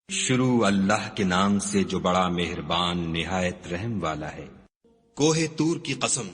شروع اللہ کے نام سے جو بڑا مہربان نہایت رحم والا ہے۔ کوہ طور کی قسم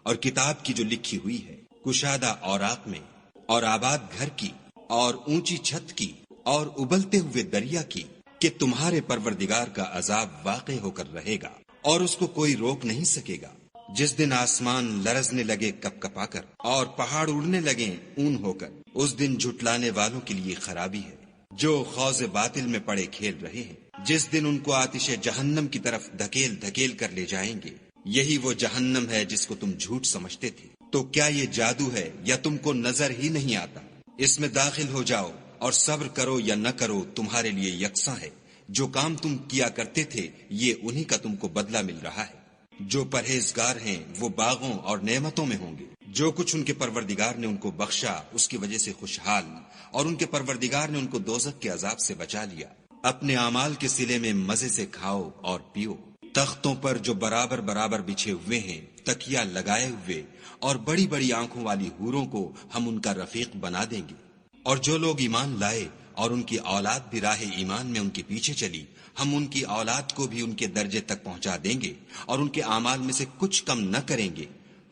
اور کتاب کی جو لکھی ہوئی ہے، کشادہ اوراق میں، اور آباد گھر کی، اور اونچی چھت کی، اور ابلتے ہوئے دریا کی، کہ تمہارے پروردگار کا عذاب واقع ہو کر رہے گا اور اس کو کوئی روک نہیں سکے گا۔ جس دن آسمان لرزنے لگے کپ کپا کر اور پہاڑ اڑنے لگے اون ہو کر، اس دن جھٹلانے والوں کے لیے خرابی ہے جو خوض باطل میں پڑے کھیل رہے ہیں۔ جس دن ان کو آتش جہنم کی طرف دھکیل دھکیل کر لے جائیں گے، یہی وہ جہنم ہے جس کو تم جھوٹ سمجھتے تھے۔ تو کیا یہ جادو ہے یا تم کو نظر ہی نہیں آتا؟ اس میں داخل ہو جاؤ اور صبر کرو یا نہ کرو تمہارے لیے یکساں ہے۔ جو کام تم کیا کرتے تھے یہ انہی کا تم کو بدلہ مل رہا ہے۔ جو پرہیزگار ہیں وہ باغوں اور نعمتوں میں ہوں گے۔ جو کچھ ان کے پروردگار نے ان کو بخشا اس کی وجہ سے خوشحال، اور ان کے پروردگار نے ان کو دوزخ کے عذاب سے بچا لیا۔ اپنے اعمال کے صلے میں مزے سے کھاؤ اور پیو۔ تختوں پر جو برابر برابر بچھے ہوئے ہیں، تکیا لگائے ہوئے، اور بڑی بڑی آنکھوں والی حوروں کو ہم ان کا رفیق بنا دیں گے۔ اور جو لوگ ایمان لائے اور ان کی اولاد بھی راہ ایمان میں ان کے پیچھے چلی، ہم ان کی اولاد کو بھی ان کے درجے تک پہنچا دیں گے اور ان کے اعمال میں سے کچھ کم نہ کریں گے۔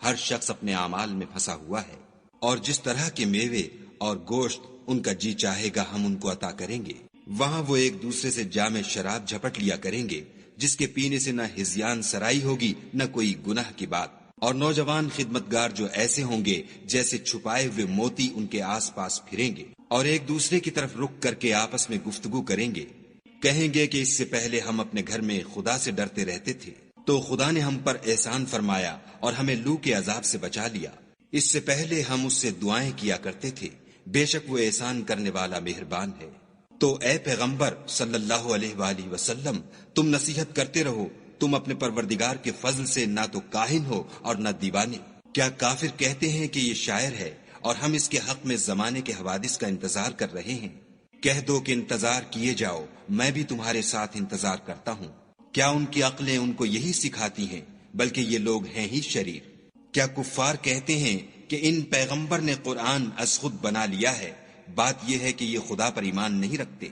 ہر شخص اپنے اعمال میں پھنسا ہوا ہے، اور جس طرح کے میوے اور گوشت ان کا جی چاہے گا ہم ان کو عطا کریں گے۔ وہاں وہ ایک دوسرے سے جام شراب جھپٹ لیا کریں گے، جس کے پینے سے نہ ہذیان سرائی ہوگی نہ کوئی گناہ کی بات۔ اور نوجوان خدمتگار جو ایسے ہوں گے جیسے چھپائے ہوئے موتی ان کے آس پاس پھریں گے، اور ایک دوسرے کی طرف رک کر کے آپس میں گفتگو کریں گے۔ کہیں گے کہ اس سے پہلے ہم اپنے گھر میں خدا سے ڈرتے رہتے تھے، تو خدا نے ہم پر احسان فرمایا اور ہمیں لو کے عذاب سے بچا لیا۔ اس سے پہلے ہم اس سے دعائیں کیا کرتے تھے، بے شک وہ احسان کرنے والا مہربان ہے۔ تو اے پیغمبر صلی اللہ علیہ وآلہ وسلم، تم نصیحت کرتے رہو، تم اپنے پروردگار کے فضل سے نہ تو کاہن ہو اور نہ دیوانے۔ کیا کافر کہتے ہیں کہ یہ شاعر ہے اور ہم اس کے حق میں زمانے کے حوادث کا انتظار کر رہے ہیں؟ کہہ دو کہ انتظار کیے جاؤ، میں بھی تمہارے ساتھ انتظار کرتا ہوں۔ کیا ان کی عقلیں ان کو یہی سکھاتی ہیں؟ بلکہ یہ لوگ ہیں ہی شریر۔ کیا کفار کہتے ہیں کہ ان پیغمبر نے قرآن از خود بنا لیا ہے؟ بات یہ ہے کہ یہ خدا پر ایمان نہیں رکھتے۔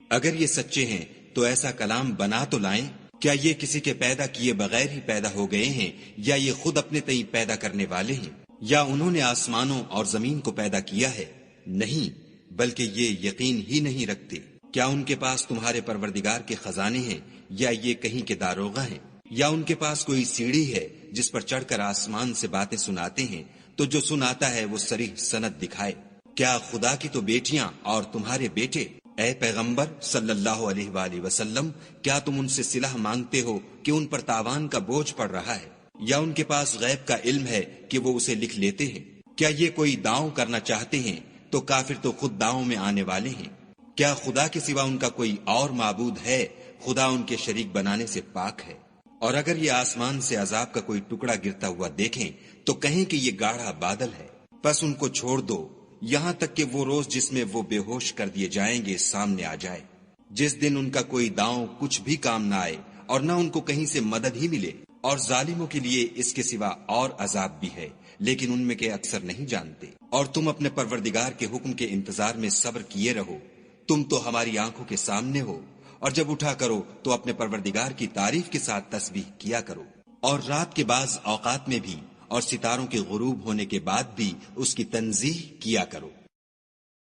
اگر یہ سچے ہیں تو ایسا کلام بنا تو لائیں۔ کیا یہ کسی کے پیدا کیے بغیر ہی پیدا ہو گئے ہیں، یا یہ خود اپنے تئیں پیدا کرنے والے ہیں، یا انہوں نے آسمانوں اور زمین کو پیدا کیا ہے؟ نہیں، بلکہ یہ یقین ہی نہیں رکھتے۔ کیا ان کے پاس تمہارے پروردگار کے خزانے ہیں، یا یہ کہیں کے داروغہ ہیں، یا ان کے پاس کوئی سیڑھی ہے جس پر چڑھ کر آسمان سے باتیں سناتے ہیں؟ تو جو سناتا ہے وہ صریح سند دکھائے۔ کیا خدا کی تو بیٹیاں اور تمہارے بیٹے؟ اے پیغمبر صلی اللہ علیہ وآلہ وسلم، کیا تم ان سے صلح مانگتے ہو کہ ان پر تاوان کا بوجھ پڑ رہا ہے، یا ان کے پاس غیب کا علم ہے کہ وہ اسے لکھ لیتے ہیں؟ کیا یہ کوئی داؤں کرنا چاہتے ہیں تو کافر تو خود داؤں میں آنے والے ہیں۔ کیا خدا کے سوا ان کا کوئی اور معبود ہے؟ خدا ان کے شریک بنانے سے پاک ہے۔ اور اگر یہ آسمان سے عذاب کا کوئی ٹکڑا گرتا ہوا دیکھیں تو کہیں کہ یہ گاڑھا بادل ہے، پس ان کو چھوڑ دو یہاں تک کہ وہ روز جس میں وہ بے ہوش کر دیے جائیں گے سامنے آ جائے، جس دن ان کا کوئی داؤں کچھ بھی کام نہ آئے اور نہ ان کو کہیں سے مدد ہی ملے۔ اور ظالموں کے لیے اس کے سوا اور عذاب بھی ہے، لیکن ان میں کے اکثر نہیں جانتے۔ اور تم اپنے پروردگار کے حکم کے انتظار میں صبر کیے رہو، تم تو ہماری آنکھوں کے سامنے ہو، اور جب اٹھا کرو تو اپنے پروردگار کی تعریف کے ساتھ تسبیح کیا کرو، اور رات کے بعض اوقات میں بھی، اور ستاروں کے غروب ہونے کے بعد بھی اس کی تنزیہ کیا کرو۔